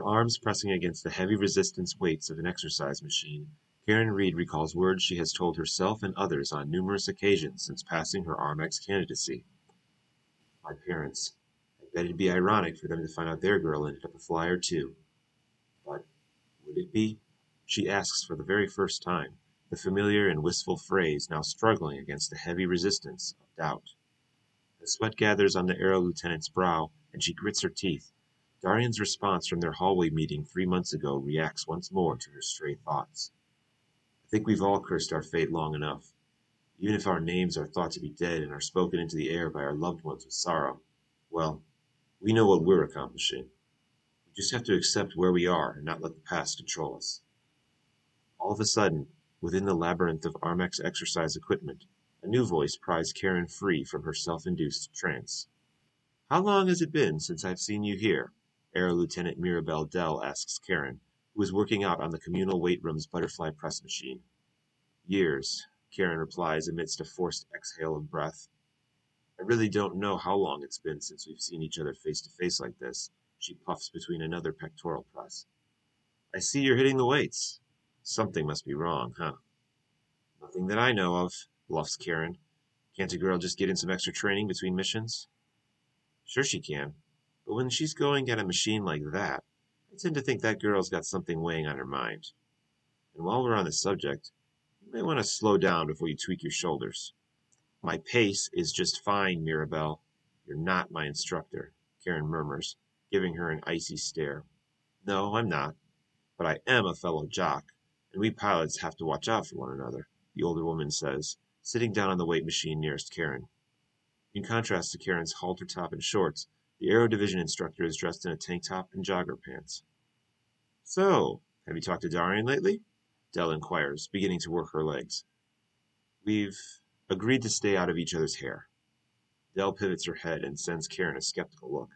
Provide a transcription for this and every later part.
arms pressing against the heavy resistance weights of an exercise machine, Karen Reede recalls words she has told herself and others on numerous occasions since passing her RMX candidacy. My parents. I bet it'd be ironic for them to find out their girl ended up a flyer too. But would it be? She asks for the very first time, the familiar and wistful phrase now struggling against the heavy resistance of doubt. The sweat gathers on the Aero Lieutenant's brow, and she grits her teeth. Darian's response from their hallway meeting 3 months ago reacts once more to her stray thoughts. I think we've all cursed our fate long enough. Even if our names are thought to be dead and are spoken into the air by our loved ones with sorrow, well, we know what we're accomplishing. We just have to accept where we are and not let the past control us. All of a sudden, within the labyrinth of Armex exercise equipment, a new voice pries Karen free from her self-induced trance. How long has it been since I've seen you here? Air Lieutenant Mirabelle Dell asks Karen, who is working out on the communal weight room's butterfly press machine. Years, Karen replies amidst a forced exhale of breath. I really don't know how long it's been since we've seen each other face to face like this, she puffs between another pectoral press. I see you're hitting the weights. Something must be wrong, huh? Nothing that I know of, bluffs Karen. Can't a girl just get in some extra training between missions? Sure she can, but when she's going at a machine like that, I tend to think that girl's got something weighing on her mind. And while we're on the subject, you may want to slow down before you tweak your shoulders. My pace is just fine, Mirabelle. You're not my instructor, Karen murmurs, giving her an icy stare. No, I'm not, but I am a fellow jock, and we pilots have to watch out for one another, the older woman says, sitting down on the weight machine nearest Karen. In contrast to Karen's halter top and shorts, the Aero Division instructor is dressed in a tank top and jogger pants. So, have you talked to Darian lately? Dell inquires, beginning to work her legs. We've agreed to stay out of each other's hair. Dell pivots her head and sends Karen a skeptical look.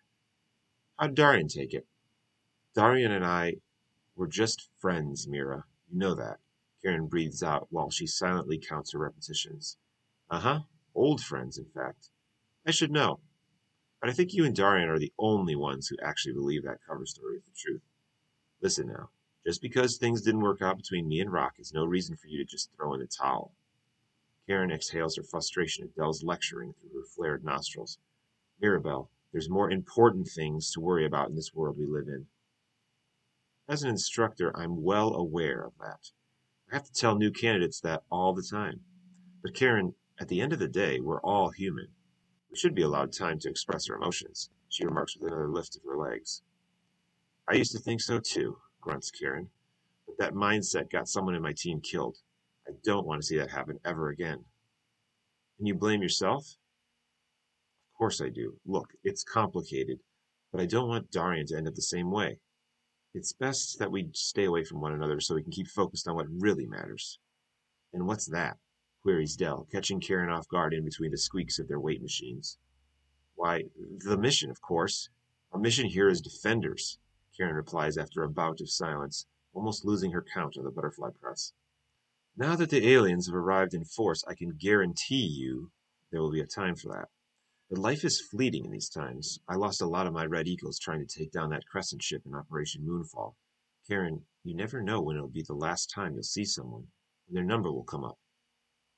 How'd Darian take it? Darian and I were just friends, Mira. You know that. Karen breathes out while she silently counts her repetitions. Uh-huh. Old friends, in fact. I should know. But I think you and Darian are the only ones who actually believe that cover story is the truth. Listen now. Just because things didn't work out between me and Rock is no reason for you to just throw in the towel. Karen exhales her frustration at Dell's lecturing through her flared nostrils. Mirabelle, there's more important things to worry about in this world we live in. As an instructor, I'm well aware of that. I have to tell new candidates that all the time. But Karen, at the end of the day, we're all human. We should be allowed time to express our emotions, she remarks with another lift of her legs. I used to think so too, grunts Karen. But that mindset got someone in my team killed. I don't want to see that happen ever again. And you blame yourself? Of course I do. Look, it's complicated, but I don't want Darian to end up the same way. It's best that we stay away from one another so we can keep focused on what really matters. And what's that? Queries Dell, catching Karen off guard in between the squeaks of their weight machines. Why, the mission, of course. Our mission here is defenders, Karen replies after a bout of silence, almost losing her count on the butterfly press. Now that the aliens have arrived in force, I can guarantee you there will be a time for that. But life is fleeting in these times. I lost a lot of my Red Eagles trying to take down that Crescent ship in Operation Moonfall. Karen, you never know when it'll be the last time you'll see someone, when their number will come up.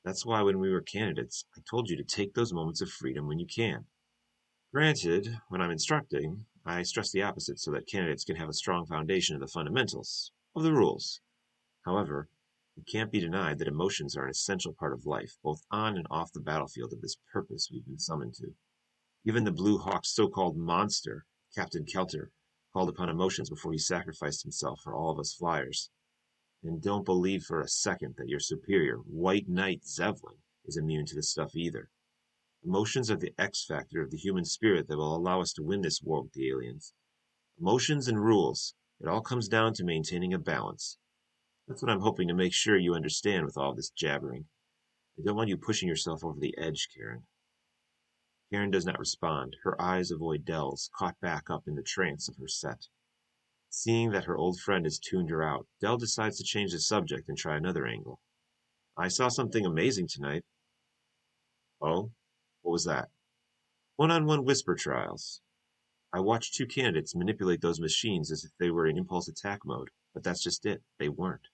That's why when we were candidates, I told you to take those moments of freedom when you can. Granted, when I'm instructing, I stress the opposite so that candidates can have a strong foundation of the fundamentals, of the rules. However, it can't be denied that emotions are an essential part of life, both on and off the battlefield of this purpose we've been summoned to. Even the Blue Hawk's so-called monster, Captain Kelter, called upon emotions before he sacrificed himself for all of us flyers. And don't believe for a second that your superior, White Knight Zevlin, is immune to this stuff either. Emotions are the X factor of the human spirit that will allow us to win this war with the aliens. Emotions and rules, it all comes down to maintaining a balance. That's what I'm hoping to make sure you understand with all this jabbering. I don't want you pushing yourself over the edge, Karen. Karen does not respond. Her eyes avoid Dell's, caught back up in the trance of her set. Seeing that her old friend has tuned her out, Dell decides to change the subject and try another angle. I saw something amazing tonight. Oh? What was that? One-on-one whisper trials. I watched two candidates manipulate those machines as if they were in impulse attack mode, but that's just it. They weren't.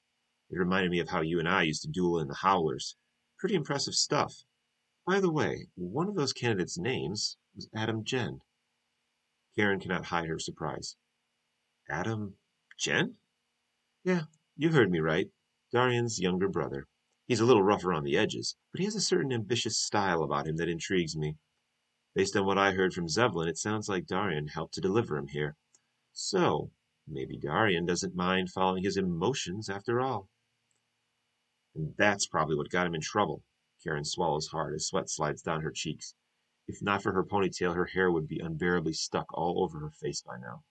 It reminded me of how you and I used to duel in the Howlers. Pretty impressive stuff. By the way, one of those candidates' names was Adam Jen. Karen cannot hide her surprise. Adam Jen? Yeah, you heard me right. Darian's younger brother. He's a little rough around the edges, but he has a certain ambitious style about him that intrigues me. Based on what I heard from Zevlin, it sounds like Darian helped to deliver him here. So, maybe Darian doesn't mind following his emotions after all. And that's probably what got him in trouble. Karen swallows hard as sweat slides down her cheeks. If not for her ponytail, her hair would be unbearably stuck all over her face by now.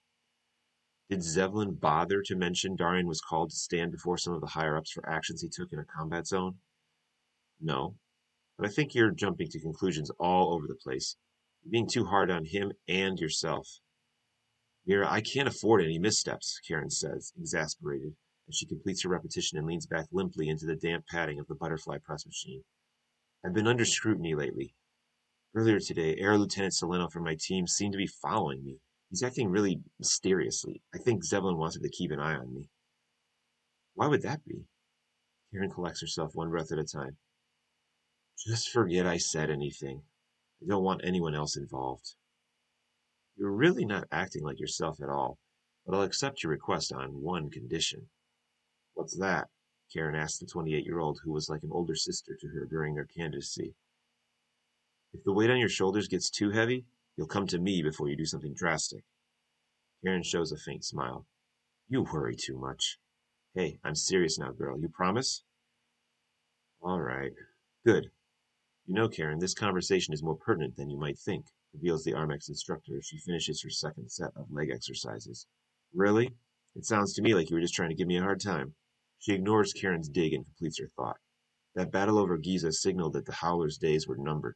Did Zevlin bother to mention Darian was called to stand before some of the higher-ups for actions he took in a combat zone? No, but I think you're jumping to conclusions all over the place. You're being too hard on him and yourself. Mira, I can't afford any missteps, Karen says, exasperated, as she completes her repetition and leans back limply into the damp padding of the butterfly press machine. I've been under scrutiny lately. Earlier today, Air Lieutenant Soleno from my team seemed to be following me. He's acting really mysteriously. I think Zevlin wants him to keep an eye on me. Why would that be? Karen collects herself one breath at a time. Just forget I said anything. I don't want anyone else involved. You're really not acting like yourself at all, but I'll accept your request on one condition. What's that? Karen asked the 28-year-old who was like an older sister to her during their candidacy. If the weight on your shoulders gets too heavy, you'll come to me before you do something drastic. Karen shows a faint smile. You worry too much. Hey, I'm serious now, girl. You promise? All right. Good. You know, Karen, this conversation is more pertinent than you might think, reveals the Armex instructor as she finishes her second set of leg exercises. Really? It sounds to me like you were just trying to give me a hard time. She ignores Karen's dig and completes her thought. That battle over Giza signaled that the Howler's days were numbered.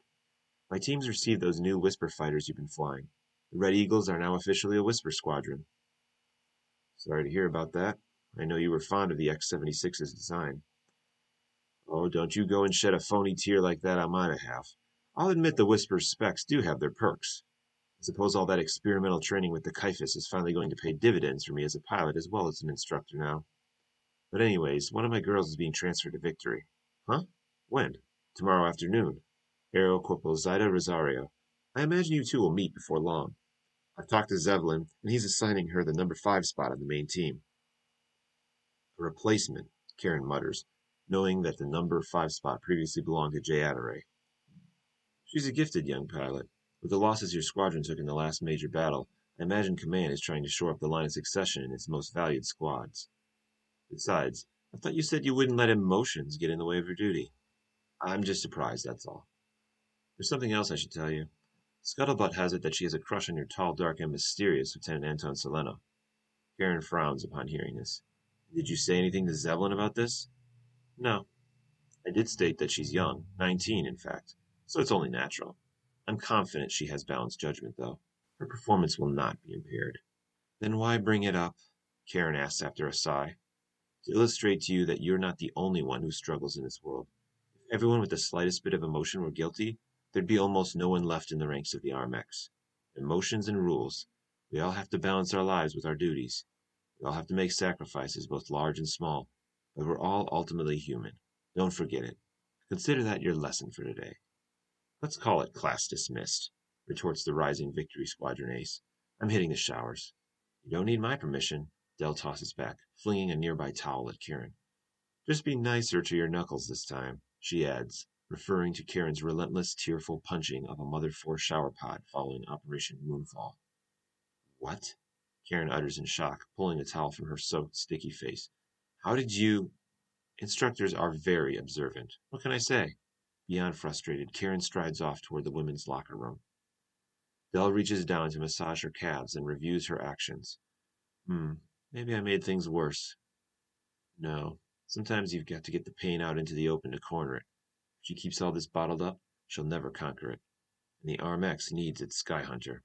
My team's received those new Whisper fighters you've been flying. The Red Eagles are now officially a Whisper squadron. Sorry to hear about that. I know you were fond of the X-76's design. Oh, don't you go and shed a phony tear like that on my behalf. I'll admit the Whisper's specs do have their perks. I suppose all that experimental training with the Kaifas is finally going to pay dividends for me as a pilot as well as an instructor now. But anyways, one of my girls is being transferred to Victory. Huh? When? Tomorrow afternoon. Aero Corporal Zaida Rosario. I imagine you two will meet before long. I've talked to Zevlin, and he's assigning her the number 5 spot on the main team. A replacement, Karen mutters, knowing that the number 5 spot previously belonged to Jay Adare. She's a gifted young pilot. With the losses your squadron took in the last major battle, I imagine Command is trying to shore up the line of succession in its most valued squads. Besides, I thought you said you wouldn't let emotions get in the way of your duty. I'm just surprised, that's all. There's something else I should tell you. Scuttlebutt has it that she has a crush on your tall, dark, and mysterious Lieutenant Anton Soleno. Karen frowns upon hearing this. Did you say anything to Zevlin about this? No. I did state that she's young, 19 in fact, so it's only natural. I'm confident she has balanced judgment, though. Her performance will not be impaired. Then why bring it up? Karen asks after a sigh. To illustrate to you that you're not the only one who struggles in this world. If everyone with the slightest bit of emotion were guilty, there'd be almost no one left in the ranks of the Armex. Emotions and rules. We all have to balance our lives with our duties. We all have to make sacrifices, both large and small. But we're all ultimately human. Don't forget it. Consider that your lesson for today. Let's call it class dismissed, retorts the rising Victory Squadron ace. I'm hitting the showers. You don't need my permission. Dell tosses back, flinging a nearby towel at Karen. Just be nicer to your knuckles this time, she adds, referring to Karen's relentless, tearful punching of a Mother 4 shower pod following Operation Moonfall. What? Karen utters in shock, pulling a towel from her soaked, sticky face. How did you... Instructors are very observant. What can I say? Beyond frustrated, Karen strides off toward the women's locker room. Dell reaches down to massage her calves and reviews her actions. Maybe I made things worse. No, sometimes you've got to get the pain out into the open to corner it. If she keeps all this bottled up, she'll never conquer it. And the Armex needs its Sky Hunter.